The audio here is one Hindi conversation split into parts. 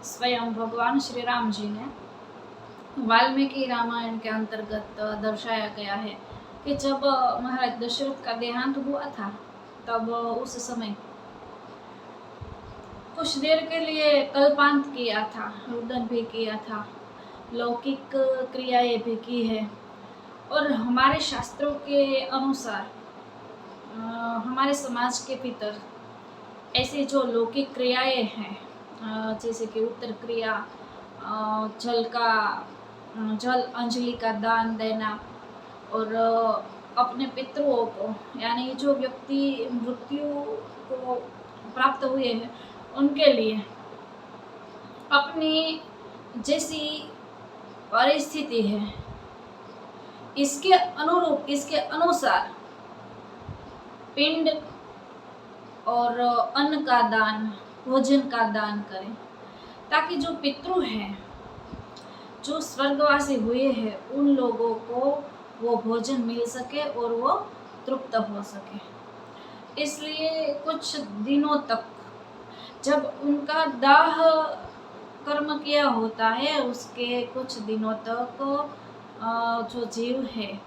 स्वयं भगवान श्री राम जी ने वाल्मीकि रामायण के अंतर्गत दर्शाया गया है कि जब महाराज दशरथ का देहांत हुआ था, तब उस समय कुछ देर के लिए कल्पांत किया था, रुदन भी किया था, लौकिक क्रियाएं भी की है। और हमारे शास्त्रों के अनुसार हमारे समाज के भीतर ऐसी जो लौकिक क्रियाएं हैं, जैसे कि उत्तर क्रिया, जल अंजलि का दान देना, और अपने पितरों को, यानी जो व्यक्ति मृत्यु को प्राप्त हुए हैं उनके लिए अपनी जैसी परिस्थिति है इसके अनुरूप, इसके अनुसार पिंड और अन्न का दान, भोजन का दान करें, ताकि जो पितृ हैं, जो स्वर्गवासी हुए हैं, उन लोगों को वो भोजन मिल सके और वो तृप्त हो सके। इसलिए कुछ दिनों तक जब उनका दाह कर्म किया होता है, उसके कुछ दिनों तक जो जीव है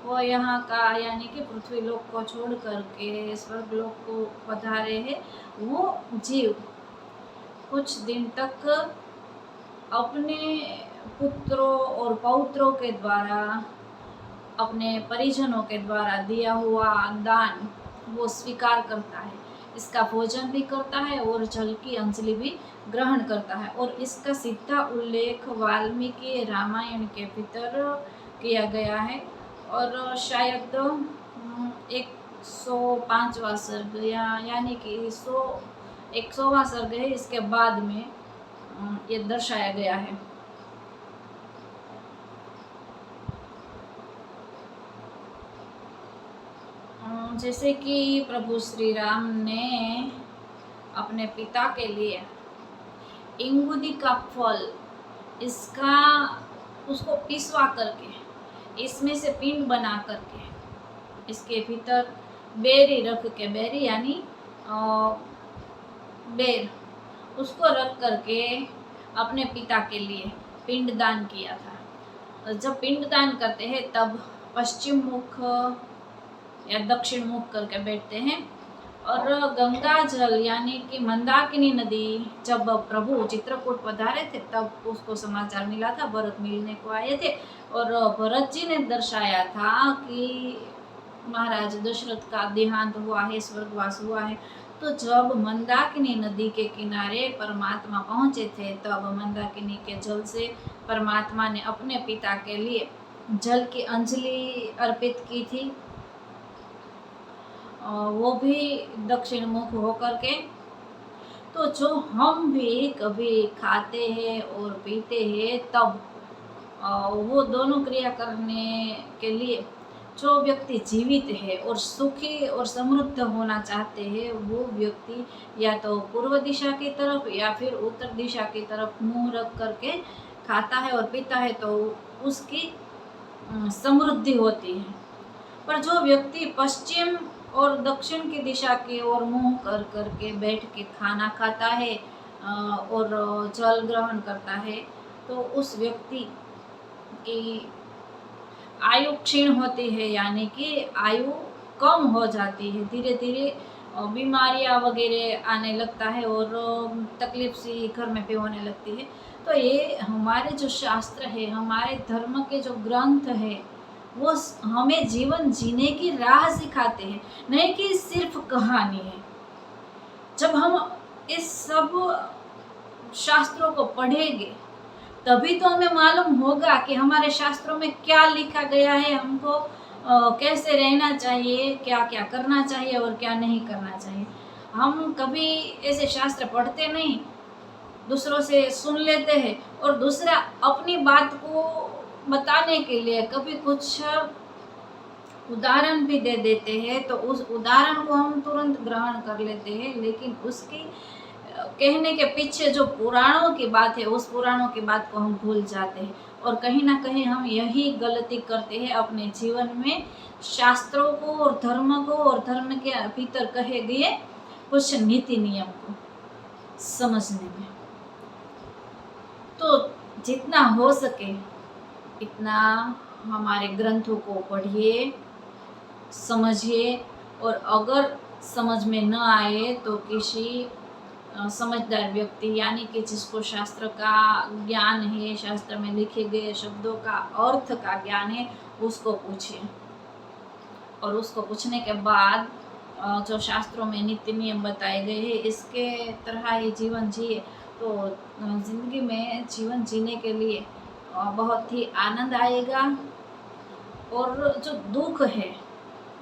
वो यहाँ का, यानी कि पृथ्वी लोक को छोड़ करके स्वर्ग लोक को पधारे हैं, वो जीव कुछ दिन तक अपने पुत्रों और पौत्रों के द्वारा, अपने परिजनों के द्वारा दिया हुआ दान वो स्वीकार करता है, इसका भोजन भी करता है और जल की अंजलि भी ग्रहण करता है। और इसका सीधा उल्लेख वाल्मीकि रामायण के भीतर किया गया है, और शायद 105वां सर्ग यानी कि 100वां सर्ग है, इसके बाद में ये दर्शाया गया है। जैसे कि प्रभु श्री राम ने अपने पिता के लिए इंगुदी का फल, उसको पिसवा करके इसमें से पिंड बना करके इसके भीतर बेरी रख के, बेरी यानी बेर, उसको रख करके अपने पिता के लिए पिंड दान किया था। जब पिंड दान करते हैं तब पश्चिम मुख या दक्षिण मुख करके बैठते हैं, और गंगा जल यानी कि मंदाकिनी नदी जब प्रभु चित्रकूट पधारे थे तब उसको समाचार मिला था, भरत मिलने को आए थे, और भरत जी ने दर्शाया था कि महाराज दशरथ का देहांत हुआ है, स्वर्गवास हुआ है। तो जब मंदाकिनी नदी के किनारे परमात्मा पहुँचे थे, तब मंदाकिनी के जल से परमात्मा ने अपने पिता के लिए जल की अंजलि अर्पित की थी, वो भी दक्षिण मुख होकर के। तो जो हम भी कभी खाते हैं और पीते हैं, तब वो दोनों क्रिया करने के लिए जो व्यक्ति जीवित है और सुखी और समृद्ध होना चाहते हैं, वो व्यक्ति या तो पूर्व दिशा की तरफ या फिर उत्तर दिशा की तरफ मुंह रख करके खाता है और पीता है, तो उसकी समृद्धि होती है। पर जो व्यक्ति पश्चिम और दक्षिण की दिशा की ओर मुंह कर करके बैठ के खाना खाता है और जल ग्रहण करता है, तो उस व्यक्ति की आयु क्षीण होती है, यानी कि आयु कम हो जाती है, धीरे धीरे बीमारियां वगैरह आने लगता है और तकलीफ सी घर में भी होने लगती है। तो ये हमारे जो शास्त्र है, हमारे धर्म के जो ग्रंथ है, वो हमें जीवन जीने की राह सिखाते हैं, नहीं कि सिर्फ कहानी है। जब हम इस सब शास्त्रों को पढ़ेंगे तभी तो हमें मालूम होगा कि हमारे शास्त्रों में क्या लिखा गया है, हमको कैसे रहना चाहिए, क्या क्या करना चाहिए और क्या नहीं करना चाहिए। हम कभी ऐसे शास्त्र पढ़ते नहीं, दूसरों से सुन लेते हैं, और दूसरा अपनी बात को बताने के लिए कभी कुछ उदाहरण भी दे देते हैं, तो उस उदाहरण को हम तुरंत ग्रहण कर लेते हैं, लेकिन उसकी कहने के पीछे जो पुराणों की बात है, उस पुराणों की बात को हम भूल जाते हैं। और कहीं ना कहीं हम यही गलती करते हैं अपने जीवन में, शास्त्रों को और धर्म के भीतर कहे गए कुछ नीति नियम को समझने में। तो जितना हो सके इतना हमारे ग्रंथों को पढ़िए, समझिए, और अगर समझ में न आए तो किसी समझदार व्यक्ति यानी कि जिसको शास्त्र का ज्ञान है, शास्त्र में लिखे गए शब्दों का अर्थ का ज्ञान है, उसको पूछिए। और उसको पूछने के बाद जो शास्त्रों में नीति नियम बताए गए हैं इसके तरह ही जीवन जिए तो जिंदगी में जीवन जीने के लिए बहुत ही आनंद आएगा। और जो दुख है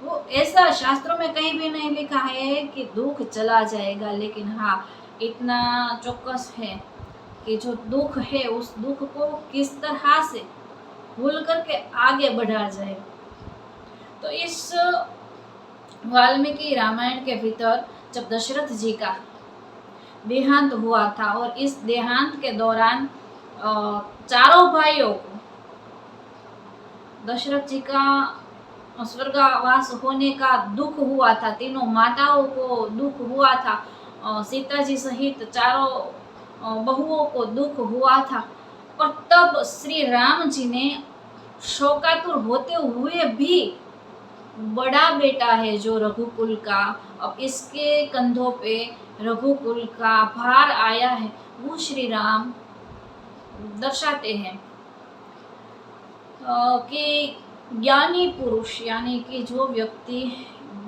वो ऐसा शास्त्रों में कहीं भी नहीं लिखा है कि दुख चला जाएगा, लेकिन हाँ इतना चौकस है कि जो दुख है उस दुख को किस तरह से भूल करके आगे बढ़ा जाए। तो इस वाल्मीकि रामायण के भीतर जब दशरथ जी का देहांत हुआ था और इस देहांत के दौरान चारों भाइयों को दशरथ जी का स्वर्गवास होने का दुख हुआ था, तीनों माताओं को दुख हुआ था, सीता जी सहित चारों बहुओं को दुख हुआ था। और तब श्री राम जी ने शोकातुर होते हुए भी बड़ा बेटा है जो रघुकुल का, अब इसके कंधों पे रघुकुल का भार आया है, वो श्री राम दर्शाते हैं कि ज्ञानी पुरुष यानी कि जो व्यक्ति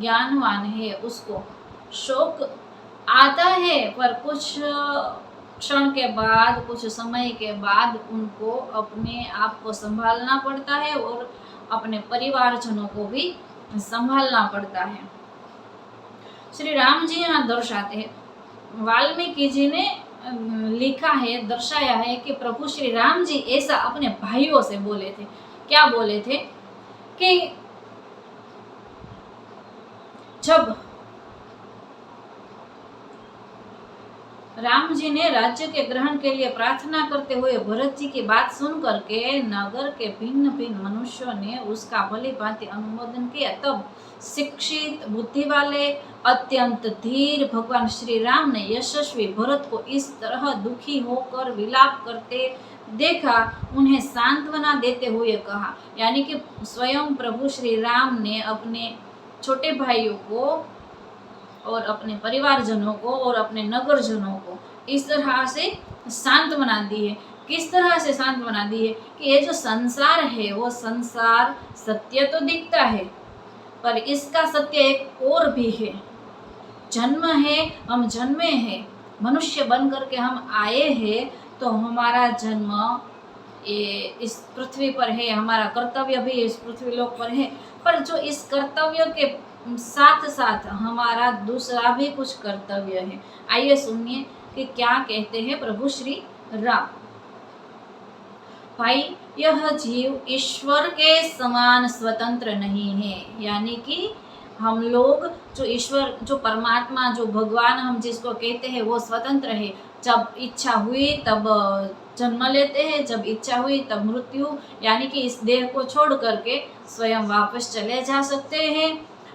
ज्ञानवान है उसको शोक आता है, पर कुछ क्षण के बाद, कुछ समय के बाद उनको अपने आप को संभालना पड़ता है और अपने परिवारजनों को भी संभालना पड़ता है। श्री राम जी यहाँ दर्शाते हैं, वाल्मीकि जी ने लिखा है, दर्शाया है कि प्रभु श्री राम जी ऐसा अपने भाइयों से बोले थे। क्या बोले थे कि जब राम जी ने राज्य के ग्रहण के लिए प्रार्थना करते हुए भरत जी की बात सुन करके नगर के भिन्न भिन्न मनुष्यों ने उसका भली भांति अनुमोदन किया, तब शिक्षित बुद्धि वाले अत्यंत धीर भगवान श्री राम ने यशस्वी भरत को इस तरह दुखी होकर विलाप करते देखा। उन्हें सांत्वना देते हुए कहा, यानी कि स्वयं प्रभु श्री राम ने अपने छोटे भाइयों को और अपने परिवारजनों को और अपने नगरजनों को इस तरह से सांत्वना दी है। किस तरह से सांत्वना दी है कि ये जो संसार है वो संसार सत्य तो दिखता है, पर इसका सत्य एक और भी है। जन्म है, हम जन्मे हैं, मनुष्य बन करके हम आए हैं, तो हमारा जन्म ये इस पृथ्वी पर है, हमारा कर्तव्य भी इस पृथ्वी लोक पर है, पर जो इस कर्तव्य के साथ साथ हमारा दूसरा भी कुछ कर्तव्य है। आइए सुनिए कि क्या कहते हैं प्रभु श्री राम। भाई, यह जीव ईश्वर के समान स्वतंत्र नहीं है, यानी कि हम लोग जो ईश्वर, जो परमात्मा, जो भगवान हम जिसको कहते हैं वो स्वतंत्र है। जब इच्छा हुई तब जन्म लेते हैं, जब इच्छा हुई तब मृत्यु, यानी कि इस देह को छोड़ करके स्वयं वापस चले जा सकते हैं।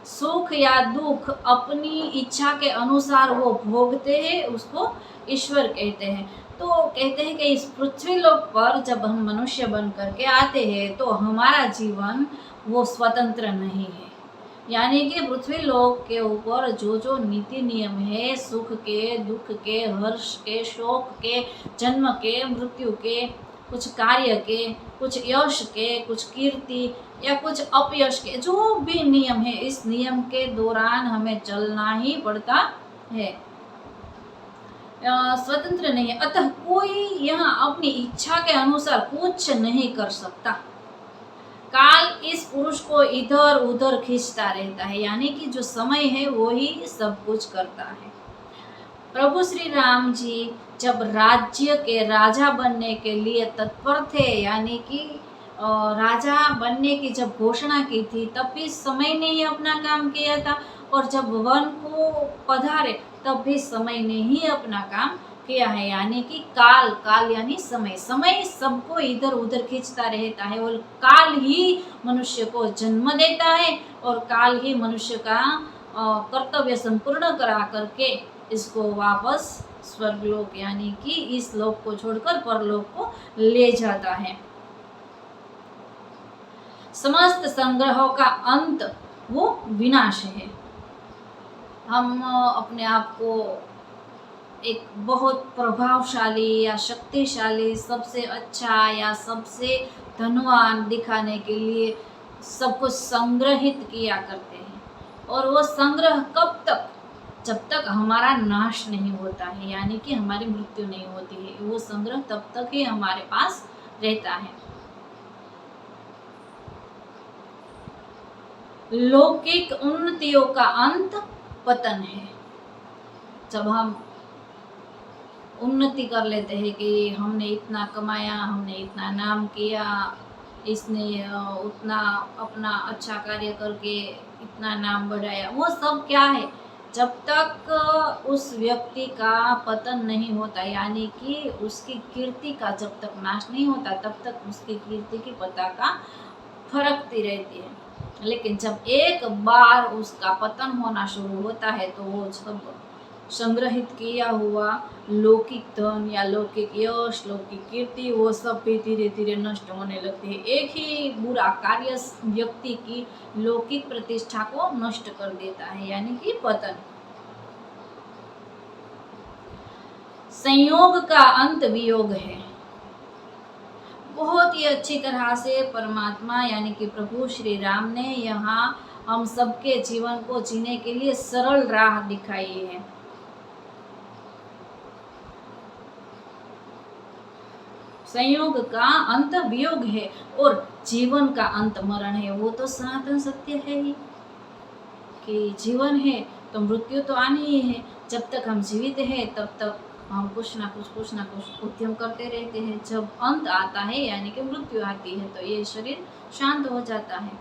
सुख या दुख अपनी इच्छा के अनुसार वो भोगते हैं, उसको ईश्वर कहते हैं। तो कहते हैं कि इस पृथ्वी लोक पर जब हम मनुष्य बन करके आते हैं तो हमारा जीवन वो स्वतंत्र नहीं है, यानी कि पृथ्वी लोक के ऊपर जो जो नीति नियम है, सुख के, दुख के, हर्ष के, शोक के, जन्म के, मृत्यु के, कुछ कार्य के, कुछ यश के, कुछ कीर्ति या कुछ अपयश के, जो भी नियम है, इस नियम के दौरान हमें चलना ही पड़ता है, स्वतंत्र नहीं है। अतः कोई यहाँ अपनी इच्छा के अनुसार कुछ नहीं कर सकता। काल इस पुरुष को इधर उधर खींचता रहता है, यानी कि जो समय है वो ही सब कुछ करता है। प्रभु श्री राम जी जब राज्य के राजा बनने के लिए तत्पर थे, यानी कि राजा बनने की जब घोषणा की थी, तब भी समय ने ही अपना काम किया था, और जब वन को पधारे तब भी समय ने ही अपना काम किया है, यानी कि काल, काल यानी समय, समय सबको इधर उधर खींचता रहता है, और काल ही मनुष्य को जन्म देता है, और काल ही मनुष्य का कर्तव्य संपूर्ण करा करके इसको वापस स्वर्गलोक यानी कि इस लोक को छोड़कर परलोक को ले जाता है। समस्त संग्रहों का अंत वो विनाश है। हम अपने आप को एक बहुत प्रभावशाली या शक्तिशाली, सबसे अच्छा या सबसे धनवान दिखाने के लिए सब कुछ संग्रहित किया करते हैं, और वो संग्रह कब तक? जब तक हमारा नाश नहीं होता है, यानी कि हमारी मृत्यु नहीं होती है, वो संग्रह तब तक ही हमारे पास रहता है। लौकिक उन्नतियों का अंत पतन है। जब हम उन्नति कर लेते हैं कि हमने इतना कमाया, हमने इतना नाम किया, इसने उतना अपना अच्छा कार्य करके इतना नाम बढ़ाया, वो सब क्या है? जब तक उस व्यक्ति का पतन नहीं होता, यानी कि उसकी कीर्ति का जब तक नाश नहीं होता, तब तक उसकी कीर्ति की पताका फरकती रहती है। लेकिन जब एक बार उसका पतन होना शुरू होता है, तो वो सब संग्रहित किया हुआ लौकिक धन या लौकिक यश, लौकिक कीर्ति, वो सब भी धीरे धीरे नष्ट होने लगती है। एक ही बुरा कार्य व्यक्ति की लौकिक प्रतिष्ठा को नष्ट कर देता है, यानी कि पतन। संयोग का अंत वियोग है। बहुत ही अच्छी तरह से परमात्मा यानी कि प्रभु श्री राम ने यहाँ हम सबके जीवन को जीने के लिए सरल राह दिखाई है। संयोग का अंत वियोग है और जीवन का अंत मरण है। वो तो सनातन सत्य है ही कि जीवन है तो मृत्यु तो आनी ही है। जब तक हम जीवित हैं तब तक हम कुछ ना कुछ उद्यम करते रहते हैं। जब अंत आता है यानी कि मृत्यु आती है, तो ये शरीर शांत हो जाता है।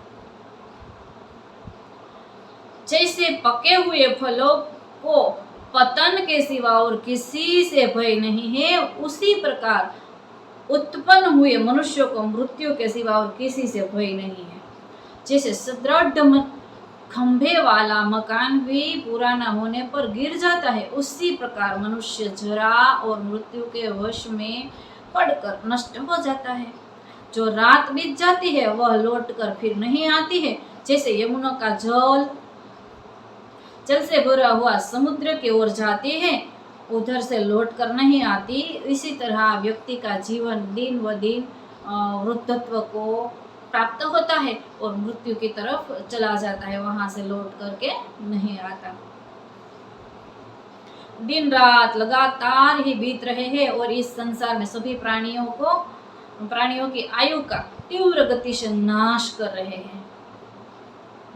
जैसे पके हुए फलों को पतन के सिवा और किसी से भय नहीं है, उसी प्रकार उत्पन्न हुए मनुष्यों को मृत्यु के सिवा और किसी से भय नहीं है। जैसे सुदृढ़ खंभे वाला मकान भी पुराना होने पर गिर जाता है, उसी प्रकार मनुष्य जरा और मृत्यु के वश में पड़कर नष्ट हो जाता है। जो रात बीत जाती है वह लौटकर फिर नहीं आती है। जैसे यमुना का जल से भरा हुआ समुद्र की ओर जाती है, उधर से लौट कर नहीं आती, इसी तरह व्यक्ति का जीवन दिन व दिन वृद्धत्व को प्राप्त होता है और मृत्यु की तरफ चला जाता है, वहां से लौट करके नहीं आता। दिन रात लगातार ही बीत रहे हैं और इस संसार में सभी प्राणियों की आयु का तीव्र गति से नाश कर रहे हैं।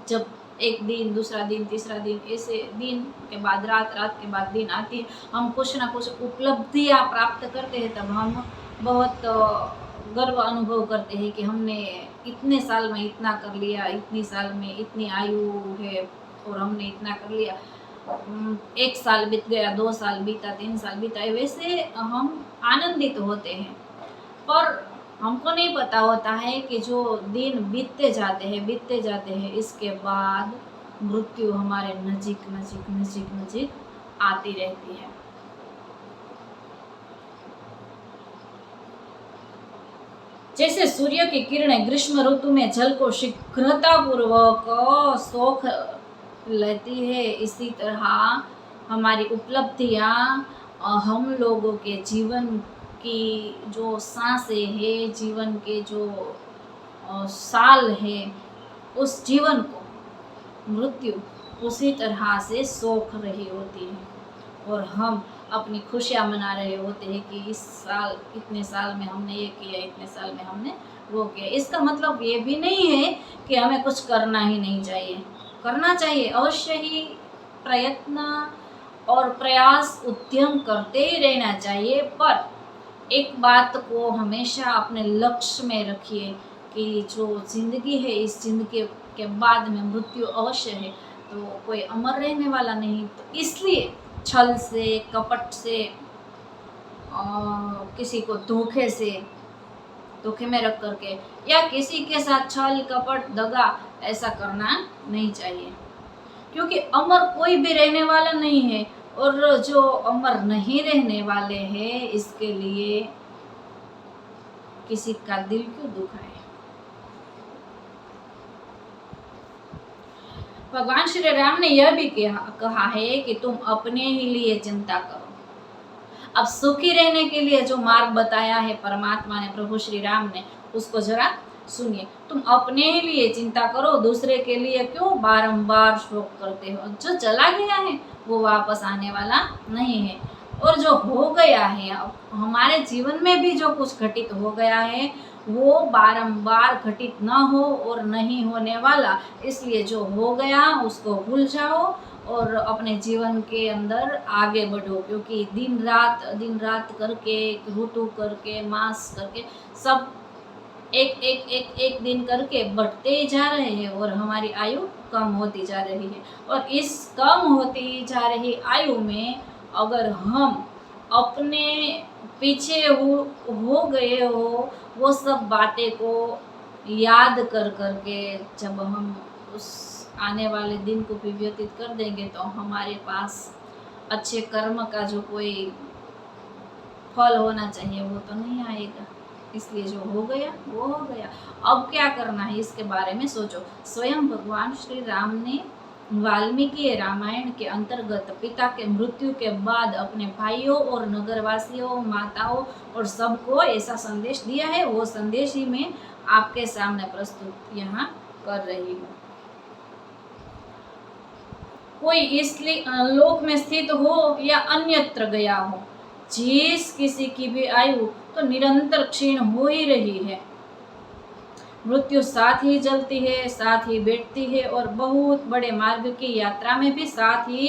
जब एक दिन, दूसरा दिन, तीसरा दिन, ऐसे दिन के बाद रात, रात के बाद दिन आती है, हम कुछ ना कुछ उपलब्धियां प्राप्त करते हैं, तब हम बहुत गर्व अनुभव करते हैं कि हमने इतने साल में इतना कर लिया, इतनी साल में इतनी आयु है और हमने इतना कर लिया। 1 साल बीत गया, 2 साल बीता, 3 साल बीता, वैसे हम आनंदित होते हैं। पर हमको नहीं पता होता है कि जो दिन बीतते जाते हैं, इसके बाद मृत्यु हमारे नजीक आती रहती है। जैसे सूर्य की किरणें ग्रीष्म ऋतु में जल को शीघ्रता पूर्वक सोख लेती है, इसी तरह हमारी उपलब्धियां, हम लोगों के जीवन की जो सांसें है, जीवन के जो साल है, उस जीवन को मृत्यु उसी तरह से सोख रही होती है और हम अपनी खुशियाँ मना रहे होते हैं कि इतने साल में हमने ये किया, इतने साल में हमने वो किया। इसका मतलब ये भी नहीं है कि हमें कुछ करना ही नहीं चाहिए, करना चाहिए अवश्य ही। प्रयत्न और प्रयास, उद्यम करते ही रहना चाहिए, पर एक बात को हमेशा अपने लक्ष्य में रखिए कि जो जिंदगी है, इस जिंदगी के बाद में मृत्यु अवश्य है, तो कोई अमर रहने वाला नहीं। तो इसलिए छल से, कपट से, किसी को धोखे में रख करके या किसी के साथ छल कपट दगा ऐसा करना नहीं चाहिए, क्योंकि अमर कोई भी रहने वाला नहीं है और जो अमर नहीं रहने वाले हैं, इसके लिए किसी का दिल क्यों दुखाए। भगवान श्री राम ने यह भी कहा है कि तुम अपने ही लिए चिंता करो। अब सुखी रहने के लिए जो मार्ग बताया है परमात्मा ने, प्रभु श्री राम ने, उसको जरा सुनिए। तुम अपने ही लिए चिंता करो, दूसरे के लिए क्यों बारंबार शोक करते हो। जो चला गया है वो वापस आने वाला नहीं है, और जो हो गया है, अब हमारे जीवन में भी जो कुछ घटित हो गया है वो बारंबार घटित न हो और नहीं होने वाला। इसलिए जो हो गया उसको भूल जाओ और अपने जीवन के अंदर आगे बढ़ो, क्योंकि दिन रात करके, ऋतु करके, मास करके, सब एक दिन करके बढ़ते ही जा रहे हैं और हमारी आयु कम होती जा रही है। और इस कम होती जा रही आयु में अगर हम अपने पीछे हो गए हो वो सब बातें को याद कर करके जब हम उस आने वाले दिन को भी व्यतीत कर देंगे तो हमारे पास अच्छे कर्म का जो कोई फल होना चाहिए वो तो नहीं आएगा। इसलिए जो हो गया वो हो गया। अब क्या करना है इसके बारे में सोचो। स्वयं भगवान श्री राम ने वाल्मीकि रामायण के अंतर्गत पिता के मृत्यु के बाद अपने भाइयों और नगरवासियों, माताओं और सबको ऐसा संदेश दिया है। वो संदेश ही मैं आपके सामने प्रस्तुत यहाँ कर रही हूँ। कोई इस लोक में स्थित हो या अन्यत्र गया हो, जिस किसी की भी आयु तो निरंतर क्षीण हो ही रही है। मृत्यु साथ ही जलती है, साथ ही बैठती है और बहुत बड़े मार्ग की यात्रा में भी साथ ही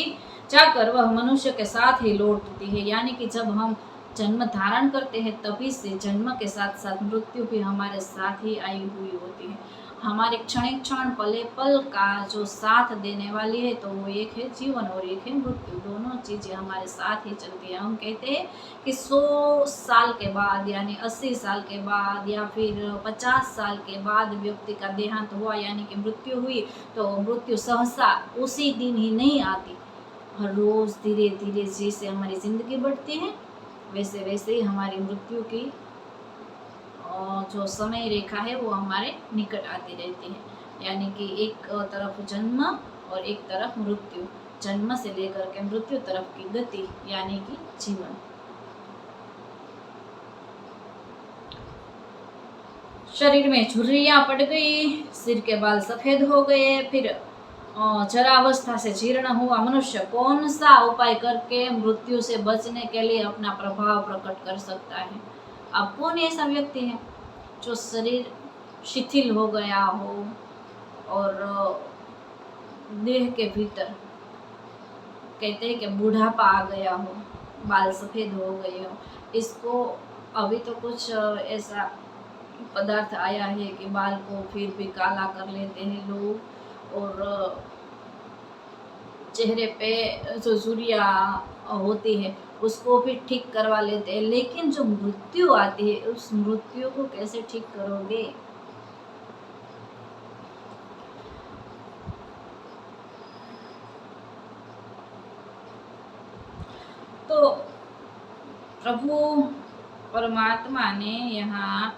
जाकर वह मनुष्य के साथ ही लौटती है। यानी कि जब हम जन्म धारण करते हैं तभी से जन्म के साथ साथ मृत्यु भी हमारे साथ ही आई हुई होती है। हमारे क्षण पले पल का जो साथ देने वाली है तो वो एक है जीवन और एक है मृत्यु। दोनों चीज़ें हमारे साथ ही चलती है। हम कहते हैं कि 100 साल के बाद यानी 80 साल के बाद या फिर 50 साल के बाद व्यक्ति का देहांत हुआ यानी कि मृत्यु हुई, तो मृत्यु सहसा उसी दिन ही नहीं आती। हर रोज़ धीरे धीरे जैसे हमारी ज़िंदगी बढ़ती है वैसे वैसे ही हमारी मृत्यु की जो समय रेखा है वो हमारे निकट आती रहती है। यानी कि एक तरफ जन्म और एक तरफ मृत्यु, जन्म से लेकर के मृत्यु तरफ की गति यानी कि जीवन। शरीर में झुर्रियां पड़ गई, सिर के बाल सफेद हो गए, फिर जरावस्था से जीर्ण हुआ मनुष्य कौन सा उपाय करके मृत्यु से बचने के लिए अपना प्रभाव प्रकट कर सकता है। अब कौन ऐसा व्यक्ति है जो शरीर शिथिल हो गया हो और देह के भीतर कहते हैं कि बूढ़ापा आ गया हो, बाल सफ़ेद हो गए हो। इसको अभी तो कुछ ऐसा पदार्थ आया है कि बाल को फिर भी काला कर लेते हैं लोग और चेहरे पे जो झुर्रियाँ होती है उसको भी ठीक करवा लेते हैं। लेकिन जो मृत्यु आती है उस मृत्यु को कैसे ठीक करोगे। तो प्रभु परमात्मा ने यहाँ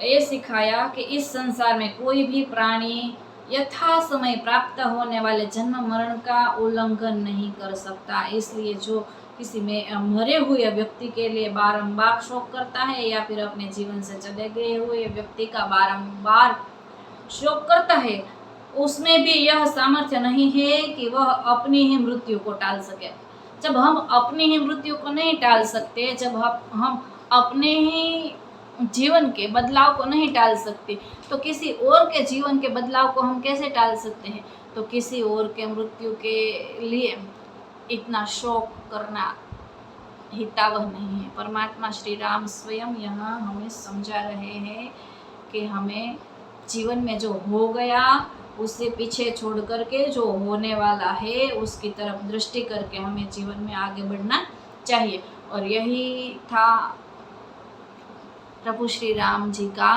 ये सिखाया कि इस संसार में कोई भी प्राणी यथा समय प्राप्त होने वाले जन्म मरण का उल्लंघन नहीं कर सकता। इसलिए जो किसी में मरे हुए व्यक्ति के लिए बारंबार शोक करता है या फिर अपने जीवन से चले गए हुए व्यक्ति का बारंबार शोक करता है, उसमें भी यह सामर्थ्य नहीं है कि वह अपनी ही मृत्यु को टाल सके। जब हम अपनी ही मृत्यु को नहीं टाल सकते, जब हम अपने ही जीवन के बदलाव को नहीं टाल सकते, तो किसी और के जीवन के बदलाव को हम कैसे टाल सकते हैं। तो किसी और के मृत्यु के लिए इतना शोक करना हितावह नहीं है। परमात्मा श्री राम स्वयं यहाँ हमें समझा रहे हैं कि हमें जीवन में जो हो गया उसे पीछे छोड़ करके जो होने वाला है उसकी तरफ दृष्टि करके हमें जीवन में आगे बढ़ना चाहिए। और यही था प्रभु श्री राम जी का